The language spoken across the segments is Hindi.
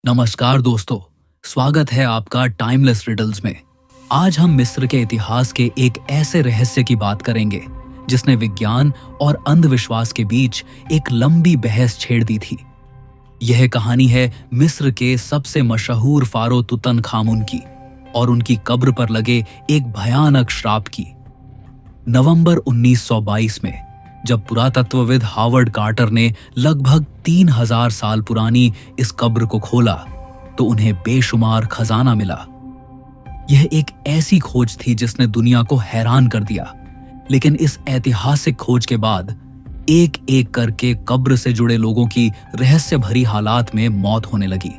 नमस्कार दोस्तों, स्वागत है आपका टाइमलेस रिडल्स में। आज हम मिस्र के इतिहास के एक ऐसे रहस्य की बात करेंगे जिसने विज्ञान और अंधविश्वास के बीच एक लंबी बहस छेड़ दी थी। यह कहानी है मिस्र के सबसे मशहूर फारो तुतनखामुन की और उनकी कब्र पर लगे एक भयानक श्राप की। नवंबर 1922 में जब पुरातत्वविद हावर्ड कार्टर ने लगभग 3000 साल पुरानी इस कब्र को खोला तो उन्हें बेशुमार खजाना मिला। यह एक ऐसी खोज थी जिसने दुनिया को हैरान कर दिया। लेकिन इस ऐतिहासिक खोज के बाद एक एक करके कब्र से जुड़े लोगों की रहस्य भरी हालात में मौत होने लगी।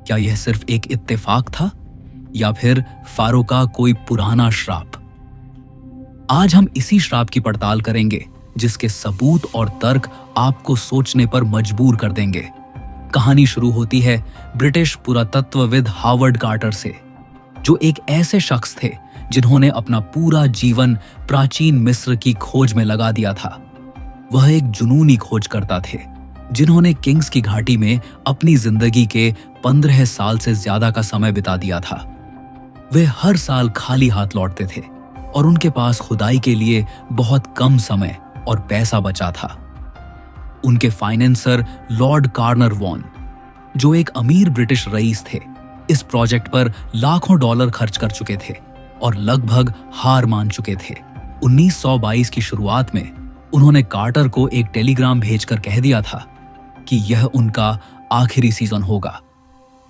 क्या यह सिर्फ एक इत्तेफाक था या फिर फारो का कोई पुराना श्राप? आज हम इसी श्राप की पड़ताल करेंगे जिसके सबूत और तर्क आपको सोचने पर मजबूर कर देंगे। कहानी शुरू होती है ब्रिटिश पुरातत्वविद हावर्ड कार्टर से, जो एक ऐसे शख्स थे जिन्होंने अपना पूरा जीवन प्राचीन मिस्र की खोज में लगा दिया था। वह एक जुनूनी खोजकर्ता थे जिन्होंने किंग्स की घाटी में अपनी जिंदगी के 15 साल से ज्यादा का समय बिता दिया था। वे हर साल खाली हाथ लौटते थे और उनके पास खुदाई के लिए बहुत कम समय और पैसा बचा था। उनके फाइनेंसर लॉर्ड कार्नरवॉन, जो एक अमीर ब्रिटिश रईस थे, इस प्रोजेक्ट पर लाखों डॉलर खर्च कर चुके थे और लगभग हार मान चुके थे। 1922 की शुरुआत में उन्होंने कार्टर को एक टेलीग्राम भेजकर कह दिया था कि यह उनका आखिरी सीजन होगा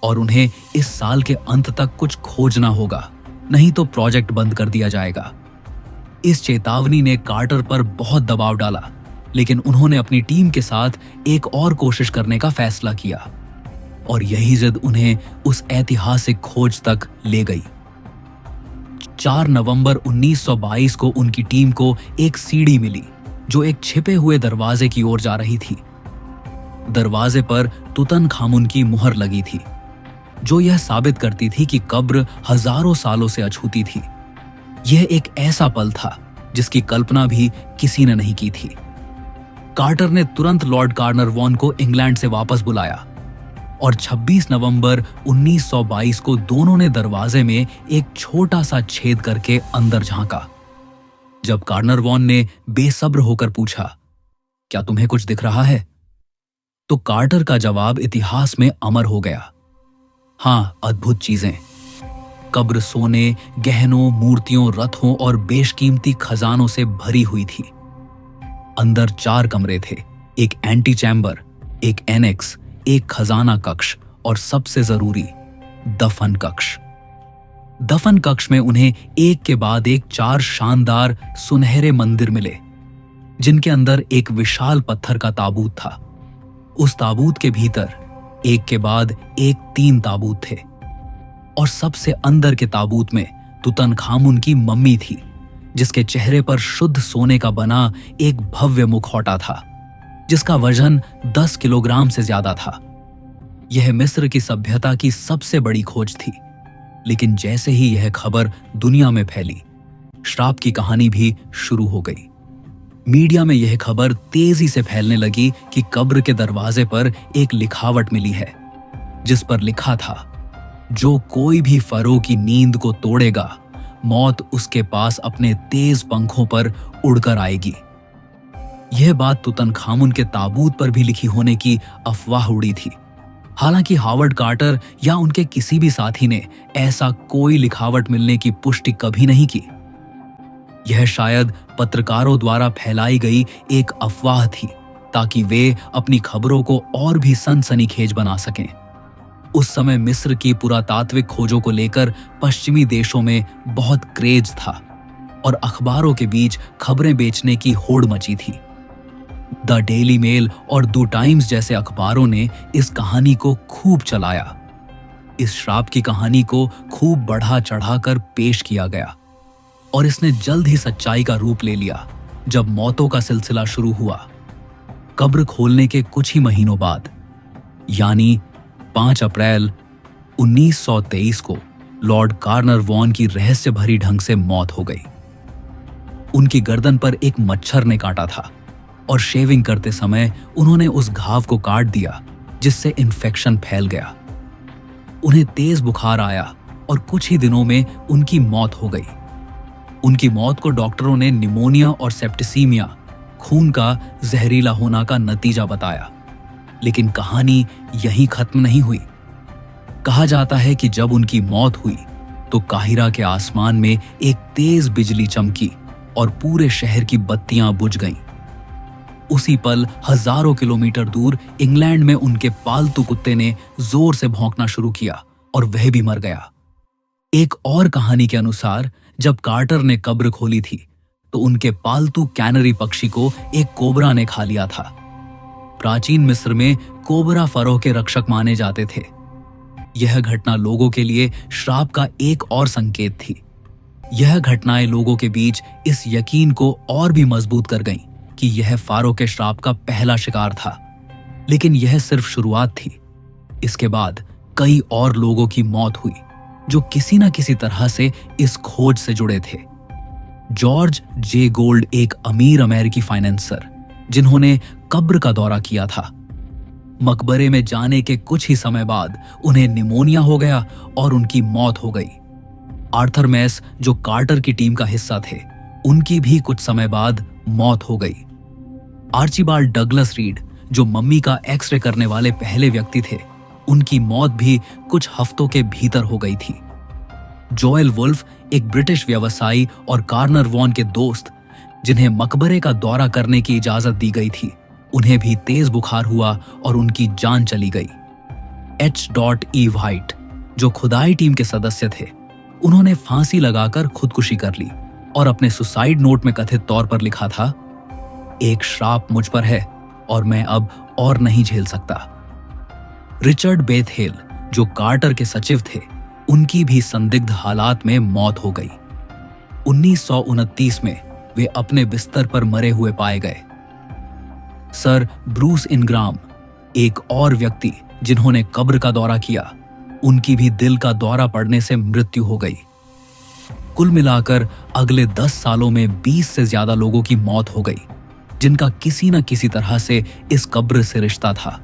और उन्हें इस साल के अंत तक कुछ खोजना होगा, नहीं तो प्रोजेक्ट बंद कर दिया जाएगा। इस चेतावनी ने कार्टर पर बहुत दबाव डाला, लेकिन उन्होंने अपनी टीम के साथ एक और कोशिश करने का फैसला किया और यही जिद उन्हें उस ऐतिहासिक खोज तक ले गई। 4 नवंबर 1922 को उनकी टीम को एक सीढ़ी मिली जो एक छिपे हुए दरवाजे की ओर जा रही थी। दरवाजे पर तुतनखामुन की मुहर लगी थी, जो यह साबित करती थी कि कब्र हजारों सालों से अछूती थी। यह एक ऐसा पल था जिसकी कल्पना भी किसी ने नहीं की थी। कार्टर ने तुरंत लॉर्ड कार्नरवॉन को इंग्लैंड से वापस बुलाया और 26 नवंबर 1922 को दोनों ने दरवाजे में एक छोटा सा छेद करके अंदर झांका। जब कार्नरवॉन ने बेसब्र होकर पूछा, क्या तुम्हें कुछ दिख रहा है? तो कार्टर का जवाब इतिहास में अमर हो गया। हां, अद्भुत चीजें। कब्र सोने, गहनों, मूर्तियों, रथों और बेशकीमती खजानों से भरी हुई थी। अंदर 4 कमरे थे, एक एंटी चैम्बर, एक एनेक्स, एक खजाना कक्ष और सबसे जरूरी दफन कक्ष। दफन कक्ष में उन्हें एक के बाद एक 4 शानदार सुनहरे मंदिर मिले, जिनके अंदर एक विशाल पत्थर का ताबूत था। उस ताबूत के भीतर एक के बाद एक 3 ताबूत थे और सबसे अंदर के ताबूत में तुतनखामुन की मम्मी थी, जिसके चेहरे पर शुद्ध सोने का बना एक भव्य मुखौटा था, जिसका वजन 10 किलोग्राम से ज्यादा था। यह मिस्र की सभ्यता की सबसे बड़ी खोज थी। लेकिन जैसे ही यह खबर दुनिया में फैली, श्राप की कहानी भी शुरू हो गई। मीडिया में यह खबर तेजी से फैलने लगी कि कब्र के दरवाजे पर एक लिखावट मिली है, जिस पर लिखा था, जो कोई भी फरो की नींद को तोड़ेगा, मौत उसके पास अपने तेज पंखों पर उड़कर आएगी। यह बात तुतनखामुन के ताबूत पर भी लिखी होने की अफवाह उड़ी थी। हालांकि हावर्ड कार्टर या उनके किसी भी साथी ने ऐसा कोई लिखावट मिलने की पुष्टि कभी नहीं की। यह शायद पत्रकारों द्वारा फैलाई गई एक अफवाह थी, ताकि वे अपनी खबरों को और भी सनसनीखेज बना सकें। उस समय मिस्र की पुरातात्विक खोजों को लेकर पश्चिमी देशों में बहुत क्रेज था और अखबारों के बीच खबरें बेचने की होड़ मची थी। द डेली मेल और द टाइम्स जैसे अखबारों ने इस कहानी को खूब चलाया। इस श्राप की कहानी को खूब बढ़ा चढ़ाकर पेश किया गया और इसने जल्द ही सच्चाई का रूप ले लिया। जब मौतों का सिलसिला शुरू हुआ, कब्र खोलने के कुछ ही महीनों बाद, यानी 5 अप्रैल 1923 को लॉर्ड कार्नरवॉन की रहस्य भरी ढंग से मौत हो गई। उनकी गर्दन पर एक मच्छर ने काटा था और शेविंग करते समय उन्होंने उस घाव को काट दिया, जिससे इन्फेक्शन फैल गया उन्हें तेज बुखार आया और कुछ ही दिनों में उनकी मौत हो गई। उनकी मौत को डॉक्टरों ने निमोनिया और सेप्टिसीमिया, खून का जहरीला होना का नतीजा बताया। लेकिन कहानी यहीं खत्म नहीं हुई। कहा जाता है कि जब उनकी मौत हुई तो काहिरा के आसमान में एक तेज बिजली चमकी और पूरे शहर की बत्तियां बुझ गईं। उसी पल हजारों किलोमीटर दूर इंग्लैंड में उनके पालतू कुत्ते ने जोर से भौंकना शुरू किया और वह भी मर गया। एक और कहानी के अनुसार जब कार्टर ने कब्र खोली थी तो उनके पालतू कैनरी पक्षी को एक कोबरा ने खा लिया था। प्राचीन मिस्र में कोबरा फरो के रक्षक माने जाते थे। यह घटना लोगों के लिए श्राप का एक और संकेत थी। यह घटनाएं लोगों के बीच इस यकीन को और भी मजबूत कर गईं कि यह फारो के श्राप का पहला शिकार था। लेकिन यह सिर्फ शुरुआत थी। इसके बाद कई और लोगों की मौत हुई जो किसी न किसी तरह से इस खोज से जुड़े थे। जॉर्ज जे गोल्ड एक अमीर अमेरिकी फाइनेंसर जिन्होंने कब्र का दौरा किया था। मकबरे में जाने के कुछ ही समय बाद उन्हें निमोनिया हो गया और उनकी मौत हो गई। आर्थर मैस जो कार्टर की टीम का हिस्सा थे, उनकी भी कुछ समय बाद मौत हो गई। आर्चिबाल्ड डगलस रीड जो मम्मी का एक्सरे करने वाले पहले व्यक्ति थे, उनकी मौत भी कुछ हफ्तों के भीतर हो गई थी। जोएल वुल्फ एक ब्रिटिश व्यवसायी और कार्नर वॉन के दोस्त जिन्हें मकबरे का दौरा करने की इजाजत दी गई थी, उन्हें भी तेज बुखार हुआ और उनकी जान चली गई। H.E. व्हाइट जो खुदाई टीम के सदस्य थे, उन्होंने फांसी लगाकर खुदकुशी कर ली और अपने सुसाइड नोट में कथित तौर पर लिखा था, एक श्राप मुझ पर है और मैं अब और नहीं झेल सकता। रिचर्ड बेथेल जो कार्टर के सचिव थे, उनकी भी संदिग्ध हालात में मौत हो गई। 1929 में वे अपने बिस्तर पर मरे हुए पाए गए। सर ब्रूस इनग्राम एक और व्यक्ति जिन्होंने कब्र का दौरा किया, उनकी भी दिल का दौरा पड़ने से मृत्यु हो गई। कुल मिलाकर अगले 10 सालों में 20 से ज्यादा लोगों की मौत हो गई जिनका किसी न किसी तरह से इस कब्र से रिश्ता था।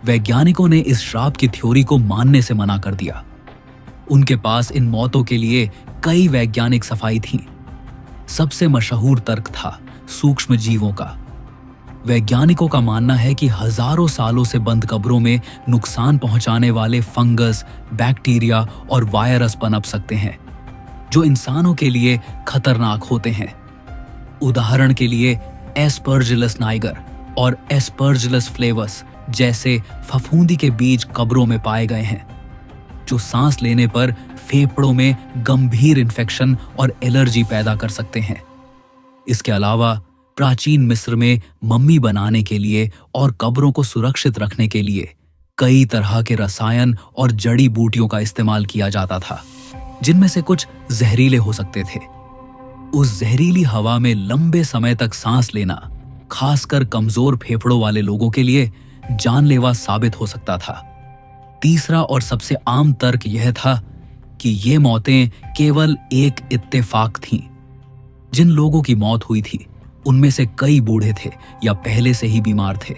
वैज्ञानिकों ने इस श्राप की थ्योरी को मानने से मना कर दिया। उनके पास इन मौतों के लिए कई वैज्ञानिक सफाई थी। सबसे मशहूर तर्क था सूक्ष्म जीवों का। वैज्ञानिकों का मानना है कि हजारों सालों से बंद कब्रों में नुकसान पहुंचाने वाले फंगस, बैक्टीरिया और वायरस पनप सकते हैं जो इंसानों के लिए खतरनाक होते हैं। उदाहरण के लिए एस्परजिलस नाइगर और एस्परजिलस फ्लेवस जैसे फफूंदी के बीज कब्रों में पाए गए हैं जो सांस लेने पर फेफड़ों में गंभीर इन्फेक्शन और एलर्जी पैदा कर सकते हैं। इसके अलावा प्राचीन मिस्र में मम्मी बनाने के लिए और कब्रों को सुरक्षित रखने के लिए कई तरह के रसायन और जड़ी बूटियों का इस्तेमाल किया जाता था, जिनमें से कुछ जहरीले हो सकते थे। उस जहरीली हवा में लंबे समय तक सांस लेना खासकर कमजोर फेफड़ों वाले लोगों के लिए जानलेवा साबित हो सकता था। तीसरा और सबसे आम तर्क यह था कि ये मौतें केवल एक इत्तेफाक थीं। जिन लोगों की मौत हुई थी उनमें से कई बूढ़े थे या पहले से ही बीमार थे।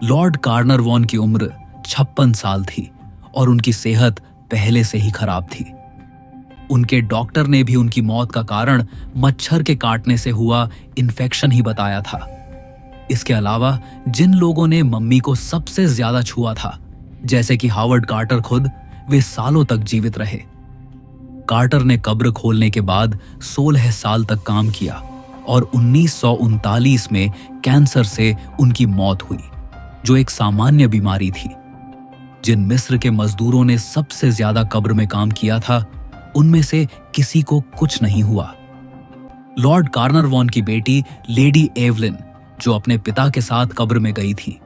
लॉर्ड कार्नर वॉन की उम्र 56 साल थी और उनकी सेहत पहले से ही खराब थी। उनके डॉक्टर ने भी उनकी मौत का कारण मच्छर के काटने से हुआ इन्फेक्शन ही बताया था। इसके अलावा जिन लोगों ने मम्मी को सबसे ज्यादा छुआ था, जैसे कि हावर्ड कार्टर खुद, वे सालों तक जीवित रहे। कार्टर ने कब्र खोलने के बाद 16 साल तक काम किया और 1939 में कैंसर से उनकी मौत हुई, जो एक सामान्य बीमारी थी। जिन मिस्र के मजदूरों ने सबसे ज्यादा कब्र में काम किया था, उनमें से किसी को कुछ नहीं हुआ। लॉर्ड कार्नर वॉन की बेटी लेडी एवलिन, जो अपने पिता के साथ कब्र में गई थी,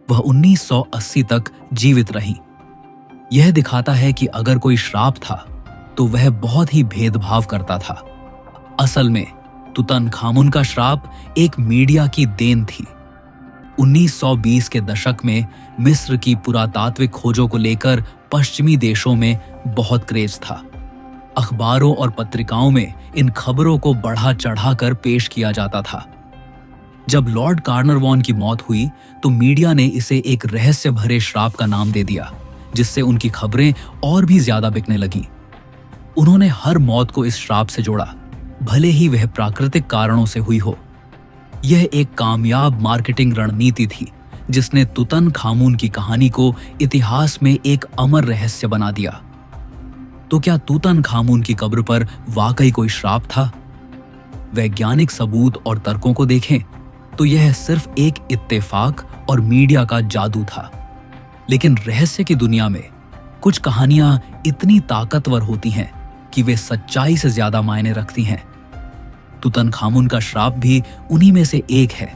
वह 1980 तक जीवित रही। यह दिखाता है कि अगर कोई श्राप था तो वह बहुत ही भेदभाव करता था। असल में तुतनखामुन का श्राप एक मीडिया की देन थी। 1920 के दशक में मिस्र की पुरातात्विक खोजों को लेकर पश्चिमी देशों में बहुत क्रेज था। अखबारों और पत्रिकाओं में इन खबरों को बढ़ा चढ़ाकर पेश किया जाता था। जब लॉर्ड कार्नर वॉन की मौत हुई तो मीडिया ने इसे एक रहस्य भरे श्राप का नाम दे दिया, जिससे उनकी खबरें और भी ज्यादा बिकने लगीं। उन्होंने हर मौत को इस श्राप से जोड़ा, भले ही वह प्राकृतिक कारणों से हुई हो। यह एक कामयाब मार्केटिंग रणनीति थी जिसने तुतनखामुन की कहानी को इतिहास में एक अमर रहस्य बना दिया। तो क्या तुतनखामुन की कब्र पर वाकई कोई श्राप था? वैज्ञानिक सबूत और तर्कों को देखें तो यह सिर्फ एक इत्तेफाक और मीडिया का जादू था। लेकिन रहस्य की दुनिया में कुछ कहानियां इतनी ताकतवर होती हैं कि वे सच्चाई से ज्यादा मायने रखती हैं। तुतनखामुन का श्राप भी उन्हीं में से एक है,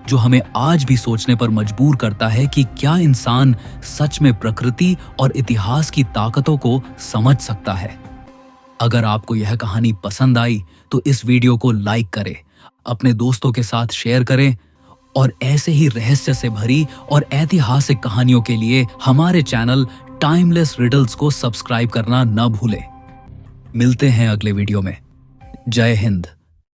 जो हमें आज भी सोचने पर मजबूर करता है कि क्या इंसान सच में प्रकृति और इतिहास की ताकतों को समझ सकता है। अगर आपको यह कहानी पसंद आई तो इस वीडियो को लाइक करें, अपने दोस्तों के साथ शेयर करें और ऐसे ही रहस्य से भरी और ऐतिहासिक कहानियों के लिए हमारे चैनल टाइमलेस रिडल्स को सब्सक्राइब करना न भूलें। मिलते हैं अगले वीडियो में। जय हिंद।